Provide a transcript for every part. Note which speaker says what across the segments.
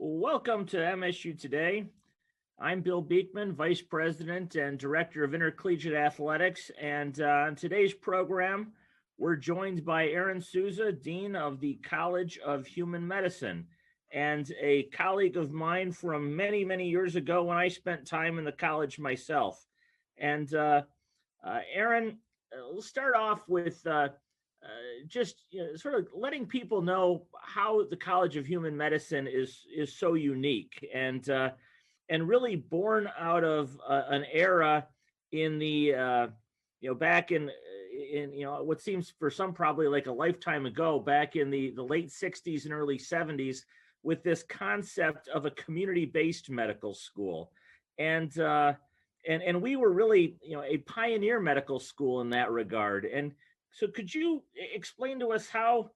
Speaker 1: Welcome to MSU Today. I'm Bill Beekman, Vice President and Director of Intercollegiate Athletics. And on today's program, we're joined by Aron Sousa, Dean of the College of Human Medicine, and a colleague of mine from many, many years ago when I spent time in the college myself. And Aron, let's start off with just sort of letting people know how the College of Human Medicine is so unique and really born out of an era in the back in what seems for some probably like a lifetime ago, back in the late 60s and early 70s, with this concept of a community-based medical school. And we were really a pioneer medical school in that regard. And so could you explain to us how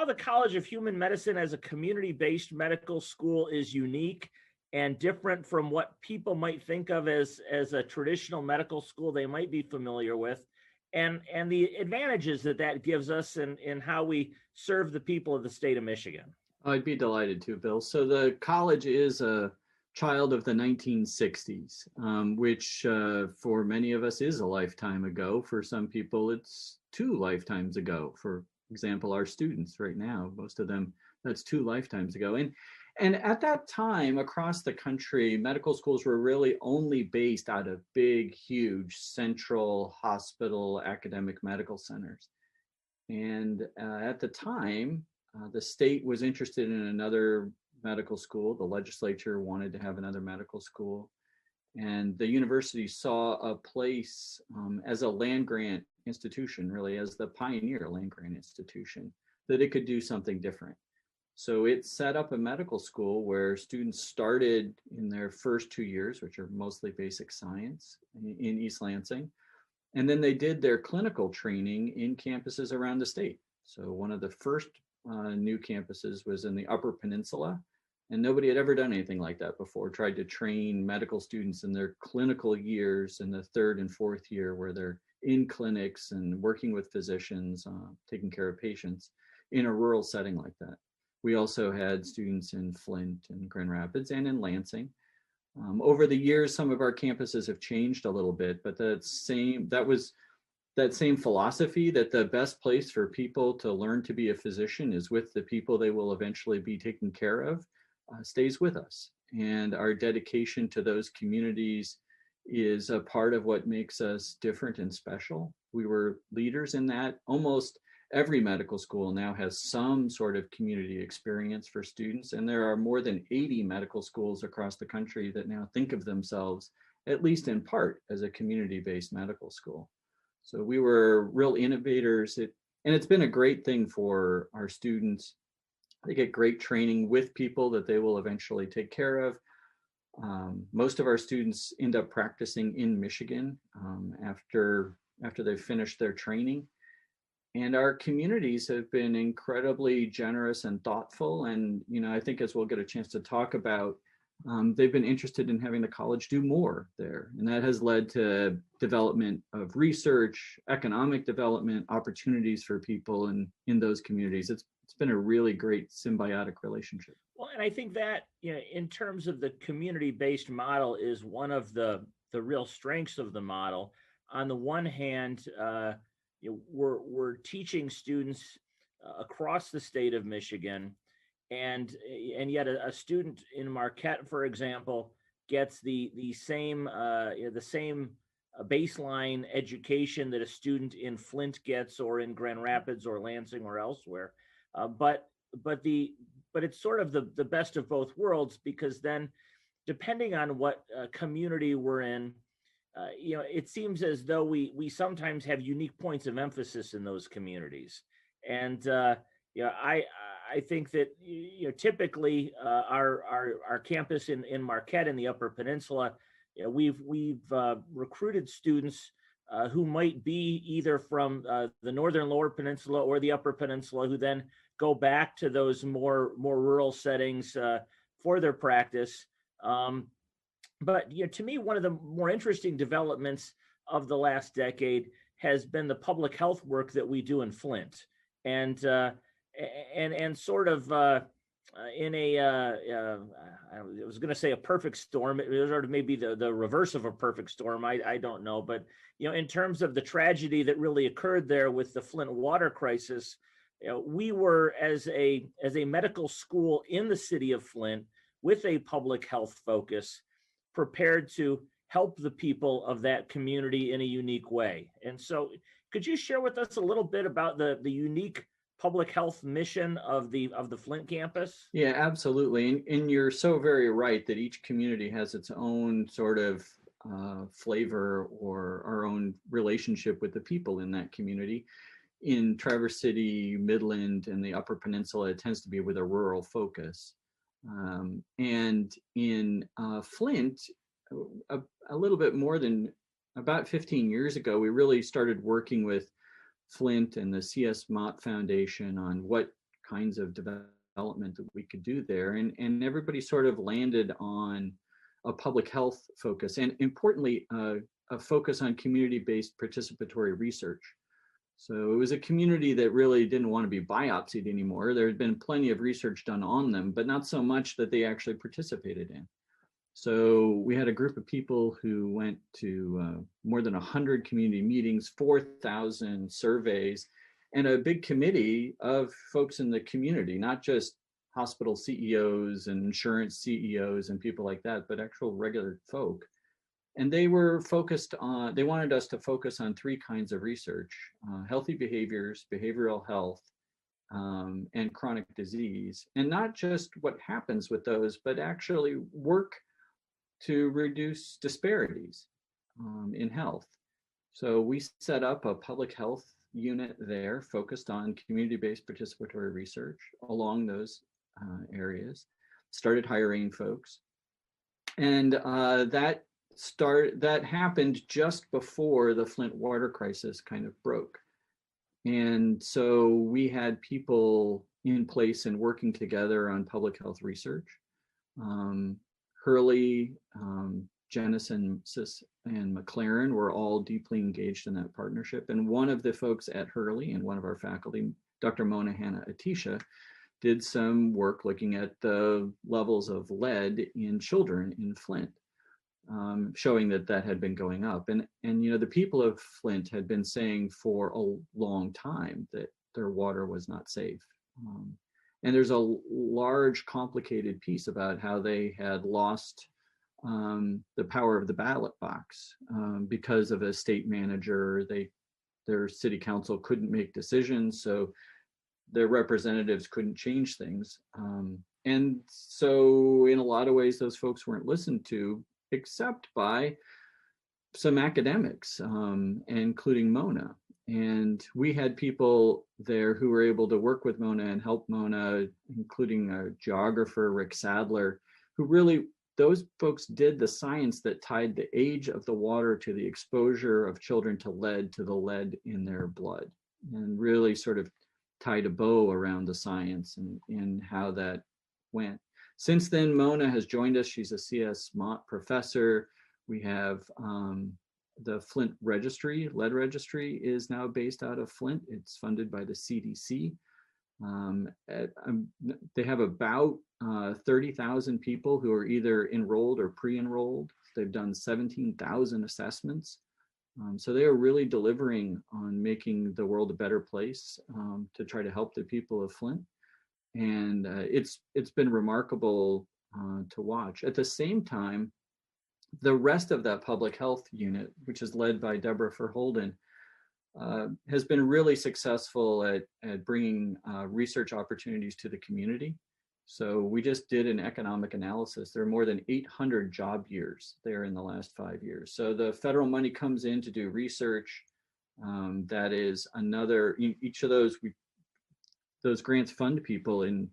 Speaker 1: the College of Human Medicine as a community-based medical school is unique and different from what people might think of as a traditional medical school they might be familiar with, and the advantages that gives us in how we serve the people of the state of Michigan?
Speaker 2: I'd be delighted to, Bill. So the college is a child of the 1960s, which for many of us is a lifetime ago. For some people, it's 2 lifetimes ago. For example, our students right now, most of them, that's 2 lifetimes ago. And at that time, across the country, medical schools were really only based out of big, huge central hospital academic medical centers. And at the time, the state was interested in another medical school. The legislature wanted to have another medical school. And the university saw a place as a land grant institution, really as the pioneer land grant institution, that it could do something different. So it set up a medical school where students started in their first 2 years, which are mostly basic science in East Lansing. And then they did their clinical training in campuses around the state. So one of the first new campuses was in the Upper Peninsula. And nobody had ever done anything like that before, tried to train medical students in their clinical years in the 3rd and 4th year, where they're in clinics and working with physicians, taking care of patients in a rural setting like that. We also had students in Flint and Grand Rapids and in Lansing. Over the years, some of our campuses have changed a little bit, but that same philosophy that the best place for people to learn to be a physician is with the people they will eventually be taken care of, stays with us. And our dedication to those communities is a part of what makes us different and special. We were leaders in that. Almost every medical school now has some sort of community experience for students, and there are more than 80 medical schools across the country that now think of themselves, at least in part, as a community-based medical school. So we were real innovators, and it's been a great thing for our students. They get great training with people that they will eventually take care of. Most of our students end up practicing in Michigan after they've finished their training. And our communities have been incredibly generous and thoughtful. And, I think as we'll get a chance to talk about, they've been interested in having the college do more there. And that has led to development of research, economic development, opportunities for people in those communities. It's been a really great symbiotic relationship.
Speaker 1: Well, and I think that, in terms of the community-based model is one of the real strengths of the model. On the one hand, we're teaching students across the state of Michigan, and yet a student in Marquette, for example, gets the same baseline education that a student in Flint gets, or in Grand Rapids or Lansing or elsewhere. But it's sort of the best of both worlds, because then, depending on what community we're in, it seems as though we sometimes have unique points of emphasis in those communities. And I think that typically our campus in Marquette in the Upper Peninsula, we've recruited students who might be either from the Northern Lower Peninsula or the Upper Peninsula, who then go back to those more rural settings for their practice. But to me, one of the more interesting developments of the last decade has been the public health work that we do in Flint, and sort of in a I was going to say a perfect storm. It was sort of maybe the reverse of a perfect storm. I don't know, but in terms of the tragedy that really occurred there with the Flint water crisis, we were as a medical school in the city of Flint with a public health focus, prepared to help the people of that community in a unique way. And so, could you share with us a little bit about the unique public health mission of the Flint campus?
Speaker 2: Yeah, absolutely. And you're so very right that each community has its own sort of flavor or our own relationship with the people in that community. In Traverse City, Midland, and the Upper Peninsula, it tends to be with a rural focus. And in Flint, a little bit more than about 15 years ago, we really started working with Flint and the C.S. Mott Foundation on what kinds of development that we could do there. And everybody sort of landed on a public health focus and importantly, a focus on community-based participatory research. So it was a community that really didn't want to be biopsied anymore. There had been plenty of research done on them, but not so much that they actually participated in. So we had a group of people who went to more than 100 community meetings, 4,000 surveys, and a big committee of folks in the community, not just hospital CEOs and insurance CEOs and people like that, but actual regular folk. And they were focused on, they wanted us to focus on three kinds of research: healthy behaviors, behavioral health, and chronic disease. And not just what happens with those, but actually work to reduce disparities in health. So we set up a public health unit there focused on community-based participatory research along those areas, started hiring folks. And that happened just before the Flint water crisis kind of broke. And so we had people in place and working together on public health research. Hurley, Jennison, and McLaren were all deeply engaged in that partnership. And one of the folks at Hurley and one of our faculty, Dr. Mona Hanna Atisha, did some work looking at the levels of lead in children in Flint, showing that had been going up. And the people of Flint had been saying for a long time that their water was not safe. And there's a large, complicated piece about how they had lost the power of the ballot box because of a state manager. Their city council couldn't make decisions, so their representatives couldn't change things. And so in a lot of ways, those folks weren't listened to, except by some academics, including Mona. And we had people there who were able to work with Mona and help Mona, including a geographer, Rick Sadler, who really, those folks did the science that tied the age of the water to the exposure of children to the lead in their blood, and really sort of tied a bow around the science and how that went. Since then, Mona has joined us. She's a C.S. Mott professor. We have the Flint Registry, Lead Registry, is now based out of Flint. It's funded by the CDC. They have about 30,000 people who are either enrolled or pre-enrolled. They've done 17,000 assessments. So they are really delivering on making the world a better place to try to help the people of Flint. And it's been remarkable to watch. At the same time, the rest of that public health unit, which is led by Deborah Verholden, has been really successful at bringing research opportunities to the community. So we just did an economic analysis. There are more than 800 job years there in the last 5 years. So the federal money comes in to do research. That is another, each of those grants fund people in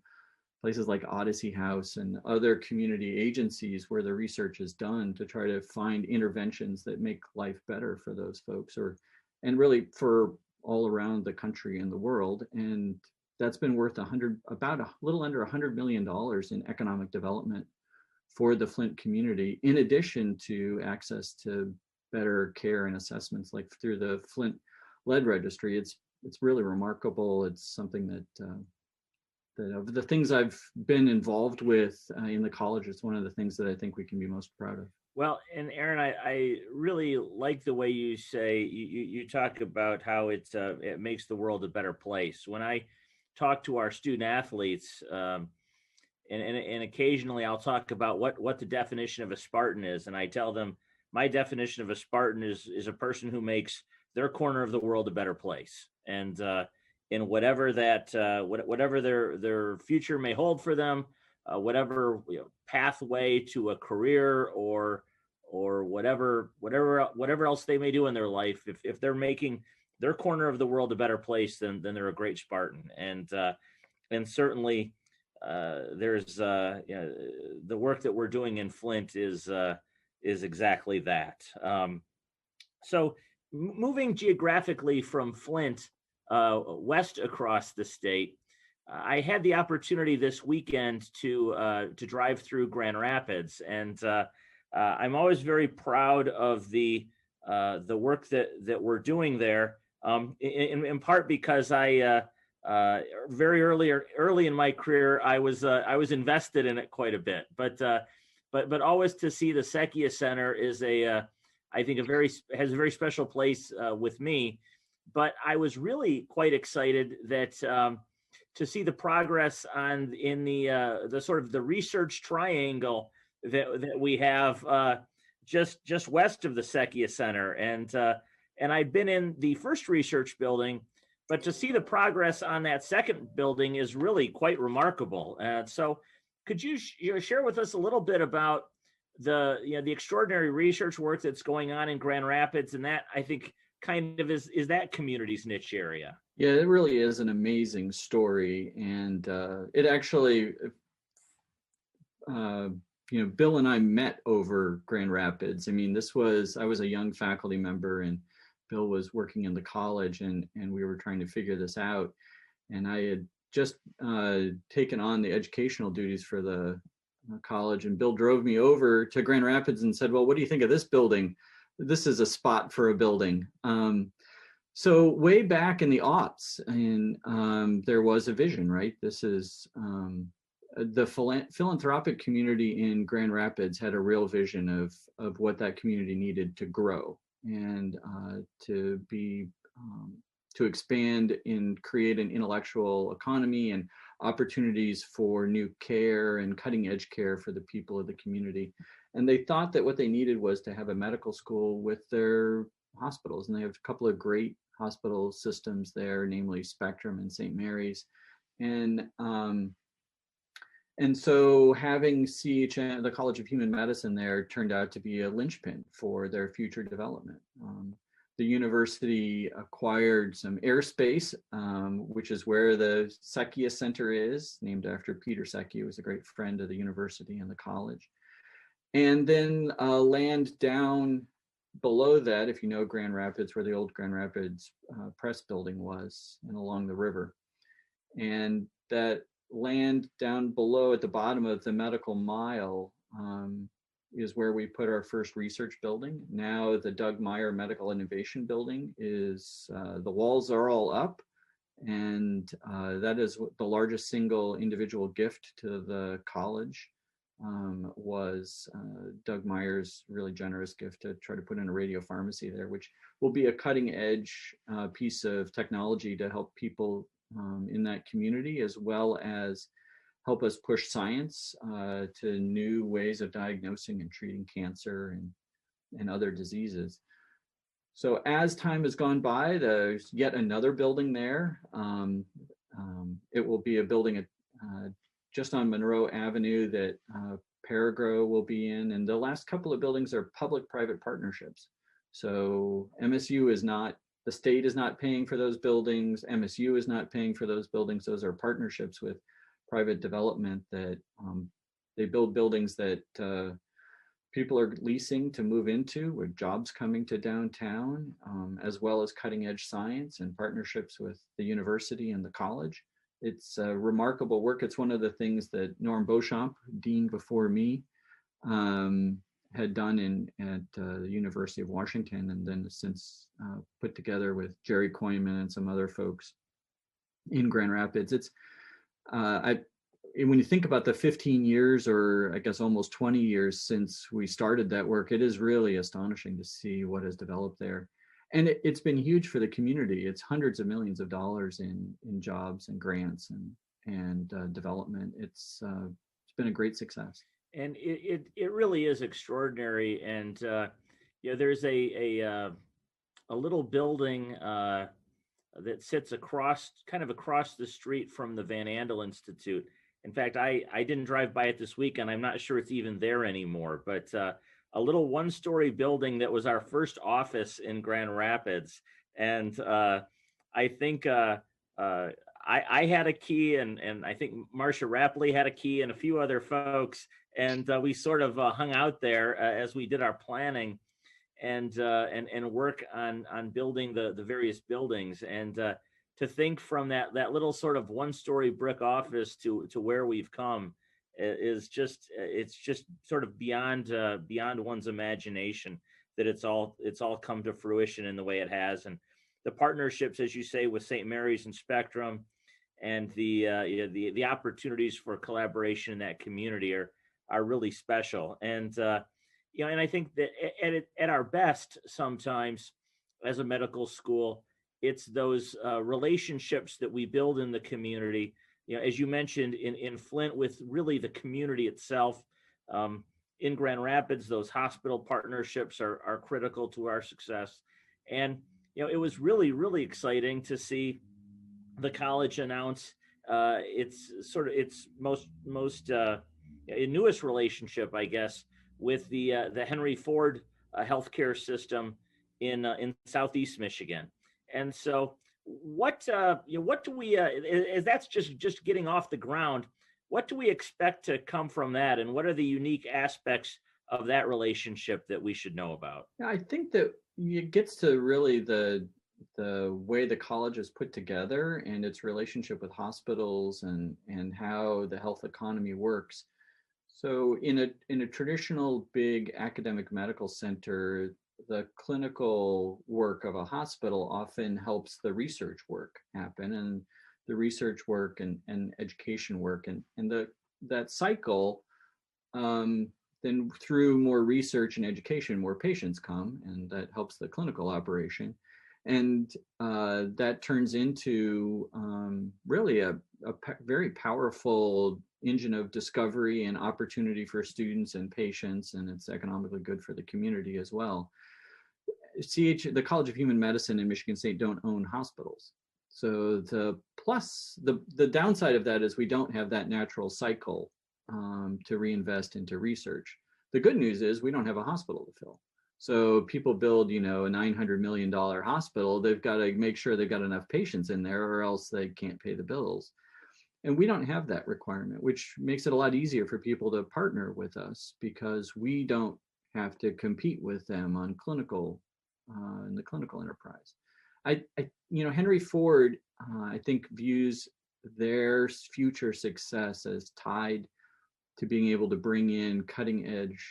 Speaker 2: places like Odyssey House and other community agencies where the research is done to try to find interventions that make life better for those folks, and really for all around the country and the world. And that's been worth about a little under $100 million in economic development for the Flint community, in addition to access to better care and assessments like through the Flint Lead Registry. It's really remarkable. It's something that of the things I've been involved with in the college, it's one of the things that I think we can be most proud of.
Speaker 1: Well, and Aron, I really like the way you say you talk about how it makes the world a better place. When I talk to our student athletes, and occasionally I'll talk about what the definition of a Spartan is, and I tell them my definition of a Spartan is a person who makes their corner of the world a better place, and in whatever whatever their future may hold for them, whatever pathway to a career or whatever else they may do in their life, if they're making their corner of the world a better place, then they're a great Spartan, and certainly. There's the work that we're doing in Flint is exactly that. So moving geographically from Flint west across the state, I had the opportunity this weekend to drive through Grand Rapids, and I'm always very proud of the work that we're doing there. In part because I very early in my career, I was invested in it quite a bit, but always to see the Secchia Center is I think has a very special place with me. But I was really quite excited that to see the progress in the sort of the research triangle that we have just west of the Secchia Center, and I'd been in the first research building. But to see the progress on that second building is really quite remarkable. So, could you share with us a little bit about the extraordinary research work that's going on in Grand Rapids, and that I think kind of is that community's niche area?
Speaker 2: Yeah, it really is an amazing story, and it actually, Bill and I met over Grand Rapids. I mean, I was a young faculty member, and Bill was working in the college, and we were trying to figure this out. And I had just taken on the educational duties for the college, and Bill drove me over to Grand Rapids and said, well, what do you think of this building? This is a spot for a building. So way back in the aughts, and there was a vision, right? This is the philanthropic community in Grand Rapids had a real vision of what that community needed to grow and to expand and create an intellectual economy and opportunities for new care and cutting edge care for the people of the community. And they thought that what they needed was to have a medical school with their hospitals. And they have a couple of great hospital systems there, namely Spectrum and St. Mary's. And so having CHM, the College of Human Medicine there, turned out to be a linchpin for their future development. The university acquired some airspace, which is where the Secchia Center is, named after Peter Secchia, who was a great friend of the university and the college. And then land down below that, if you know Grand Rapids, where the old Grand Rapids press building was, and along the river. And that land down below at the bottom of the medical mile is where we put our first research building. Now the Doug Meyer Medical Innovation Building is, the walls are all up, and that is the largest single individual gift to the college. Was Doug Meyer's really generous gift to try to put in a radio pharmacy there, which will be a cutting edge piece of technology to help people in that community, as well as help us push science to new ways of diagnosing and treating cancer and other diseases. So as time has gone by, there's yet another building there. It will be a building just on Monroe Avenue that Paragrow will be in. And the last couple of buildings are public-private partnerships. So MSU is not, the state is not paying for those buildings. MSU is not paying for those buildings. Those are partnerships with private development that they build buildings that people are leasing to move into, with jobs coming to downtown, as well as cutting edge science and partnerships with the university and the college. It's remarkable work. It's one of the things that Norm Beauchamp, dean before me, had done at the University of Washington, and then since put together with Jerry Koyman and some other folks in Grand Rapids. It's when you think about the 15 years, or I guess almost 20 years since we started that work, it is really astonishing to see what has developed there. And it's been huge for the community. It's hundreds of millions of dollars in jobs and grants and development. It's been a great success.
Speaker 1: And it really is extraordinary. And there's a little building that sits kind of across the street from the Van Andel Institute. In fact, I didn't drive by it this week, and I'm not sure it's even there anymore. But a little one-story building that was our first office in Grand Rapids, and I think I had a key, and I think Marcia Rapley had a key, and a few other folks, and we sort of hung out there as we did our planning and work on building the various buildings. And to think from that little sort of one-story brick office to where we've come is just sort of beyond one's imagination, that it's all come to fruition in the way it has. And the partnerships, as you say, with St. Mary's and Spectrum, and the opportunities for collaboration in that community are really special. And and I think that at our best, sometimes as a medical school, it's those relationships that we build in the community. As you mentioned, in Flint, with really the community itself. In Grand Rapids, those hospital partnerships are critical to our success. And it was really, really exciting to see the college announce its most newest relationship, I guess, with the Henry Ford healthcare system in Southeast Michigan. And so, what do we, as that's just getting off the ground, what do we expect to come from that, and what are the unique aspects of that relationship that we should know about?
Speaker 2: Yeah, I think that it gets to really the way the college is put together and its relationship with hospitals and how the health economy works. So in a traditional big academic medical center, the clinical work of a hospital often helps the research work happen, and the research work and education work, and that cycle, then through more research and education, more patients come, and that helps the clinical operation. And that turns into really a very powerful engine of discovery and opportunity for students and patients, and it's economically good for the community as well. The College of Human Medicine and Michigan State don't own hospitals. So the downside of that is we don't have that natural cycle to reinvest into research. The good news is we don't have a hospital to fill. So people build, a $900 million hospital, they've got to make sure they've got enough patients in there, or else they can't pay the bills. And we don't have that requirement, which makes it a lot easier for people to partner with us, because we don't have to compete with them on in the clinical enterprise. Henry Ford, I think, views their future success as tied to being able to bring in cutting edge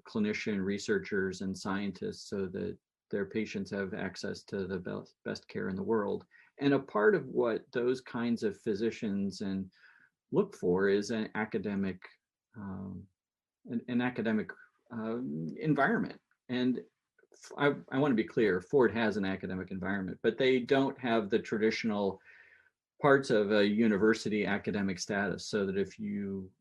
Speaker 2: clinician researchers and scientists so that their patients have access to the best care in the world. And a part of what those kinds of physicians look for is an academic environment. And I want to be clear, Ford has an academic environment, but they don't have the traditional parts of a university academic status, so that if you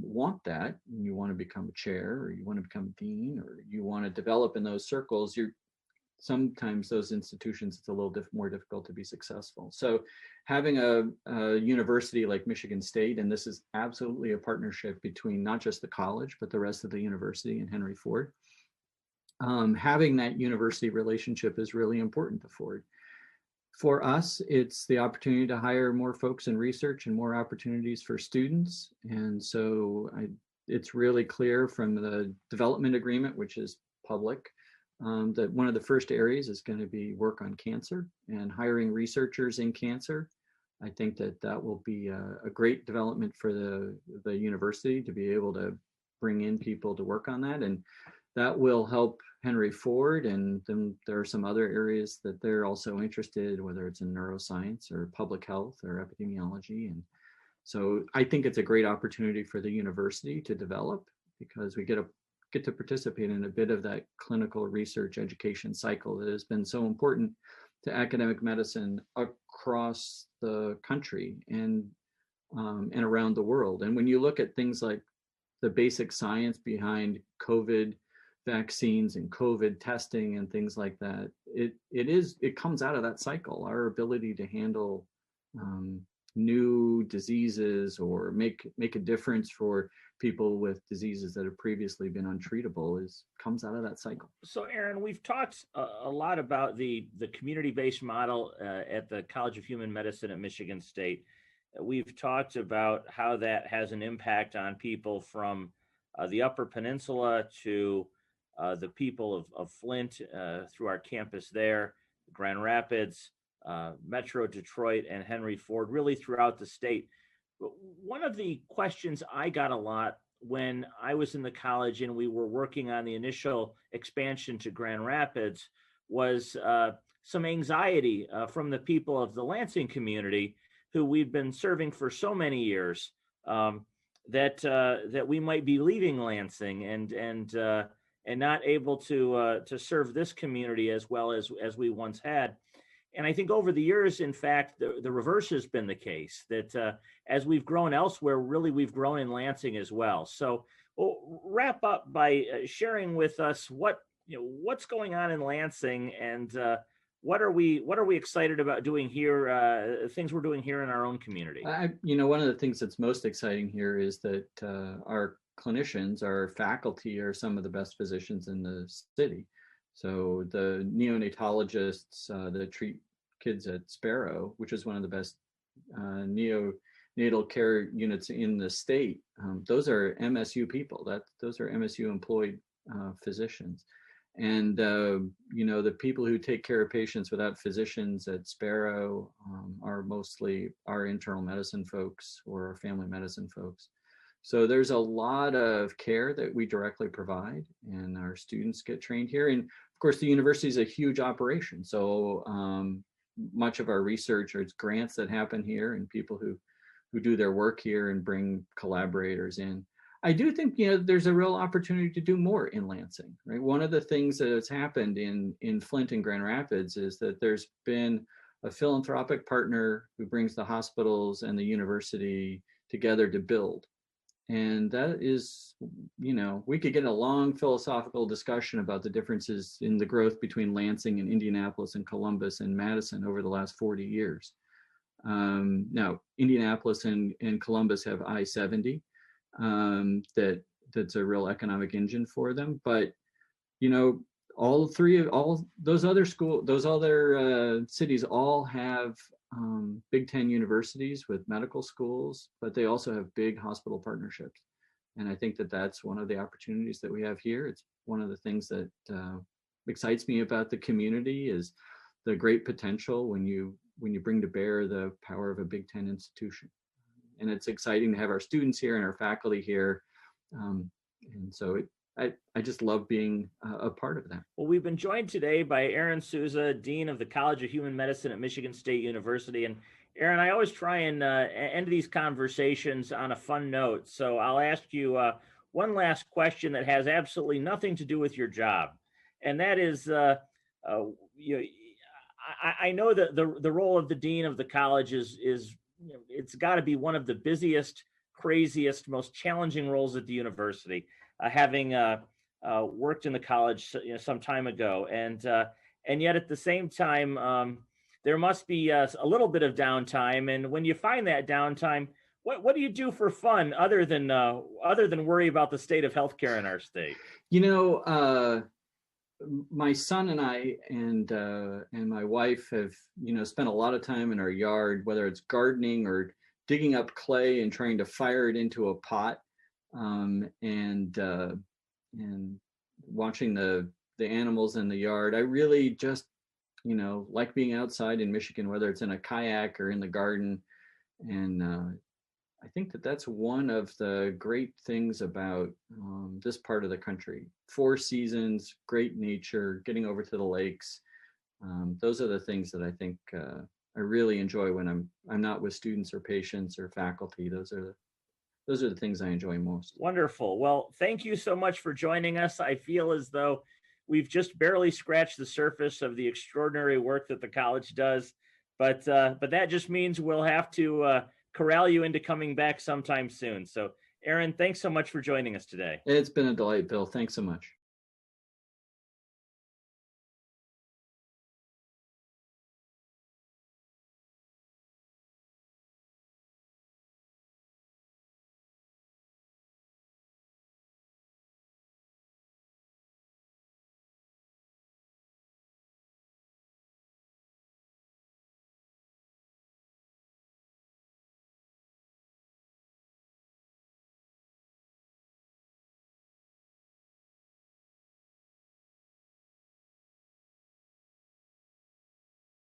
Speaker 2: want that, and you want to become a chair, or you want to become a dean, or you want to develop in those circles, sometimes those institutions, it's a little more difficult to be successful. So having a university like Michigan State, and this is absolutely a partnership between not just the college, but the rest of the university and Henry Ford, having that university relationship is really important to Ford. For us, it's the opportunity to hire more folks in research and more opportunities for students. And so it's really clear from the development agreement, which is public, that one of the first areas is going to be work on cancer and hiring researchers in cancer. I think that will be a great development for the university to be able to bring in people to work on that. And that will help Henry Ford, and then there are some other areas that they're also interested, whether it's in neuroscience or public health or epidemiology. And So I think it's a great opportunity for the university to develop, because we get to participate in a bit of that clinical research education cycle that has been so important to academic medicine across the country and around the world. And when you look at things like the basic science behind COVID vaccines and COVID testing and things like that, it comes out of that cycle. Our ability to handle new diseases or make a difference for people with diseases that have previously been untreatable comes out of that cycle.
Speaker 1: So, Aron, we've talked a lot about the community-based model at the College of Human Medicine at Michigan State. We've talked about how that has an impact on people from the Upper Peninsula to the people of Flint through our campus there, Grand Rapids, Metro Detroit, and Henry Ford, really throughout the state. But one of the questions I got a lot when I was in the college and we were working on the initial expansion to Grand Rapids was some anxiety from the people of the Lansing community who we've been serving for so many years, that we might be leaving Lansing and not able to serve this community as well as we once had. And I think over the years, in fact, the reverse has been the case, that as we've grown elsewhere, really we've grown in Lansing as well. So we'll wrap up by sharing with us what's going on in Lansing and what are we excited about doing here, things we're doing here in our own community.
Speaker 2: One of the things that's most exciting here is that our clinicians, our faculty, are some of the best physicians in the city. So the neonatologists that treat kids at Sparrow, which is one of the best neonatal care units in the state, those are MSU people. Those are MSU employed physicians. And the people who take care of patients without physicians at Sparrow are mostly our internal medicine folks or our family medicine folks. So there's a lot of care that we directly provide, and our students get trained here. And of course, the university is a huge operation. So much of our research, or it's grants that happen here, and people who do their work here and bring collaborators in. I do think there's a real opportunity to do more in Lansing, right? One of the things that has happened in Flint and Grand Rapids is that there's been a philanthropic partner who brings the hospitals and the university together to build. And that is, we could get a long philosophical discussion about the differences in the growth between Lansing and Indianapolis and Columbus and Madison over the last 40 years. Now, Indianapolis and Columbus have I-70. That's a real economic engine for them. But all those other cities all have Big Ten universities with medical schools, but they also have big hospital partnerships. And I think that that's one of the opportunities that we have here. It's one of the things that excites me about the community is the great potential when you bring to bear the power of a Big Ten institution. And it's exciting to have our students here and our faculty here. And so I just love being a part of that.
Speaker 1: Well, we've been joined today by Aron Sousa, Dean of the College of Human Medicine at Michigan State University. And Aron, I always try and end these conversations on a fun note. So I'll ask you one last question that has absolutely nothing to do with your job. And that is, I know that the role of the Dean of the college is it's got to be one of the busiest, craziest, most challenging roles at the university, having worked in the college some time ago. And yet at the same time, there must be a little bit of downtime. And when you find that downtime, what do you do for fun other than worry about the state of healthcare in our state?
Speaker 2: My son and I and my wife have spent a lot of time in our yard, whether it's gardening or digging up clay and trying to fire it into a pot, and watching the animals in the yard. I really just like being outside in Michigan, whether it's in a kayak or in the garden. And I think that that's one of the great things about this part of the country. 4 seasons, great nature, getting over to the lakes. Those are the things that I think really enjoy when I'm not with students or patients or faculty. Those are the things I enjoy most.
Speaker 1: Wonderful. Well, thank you so much for joining us. I feel as though we've just barely scratched the surface of the extraordinary work that the college does, but that just means we'll have to corral you into coming back sometime soon. So, Aron, thanks so much for joining us today.
Speaker 2: It's been a delight, Bill. Thanks so much.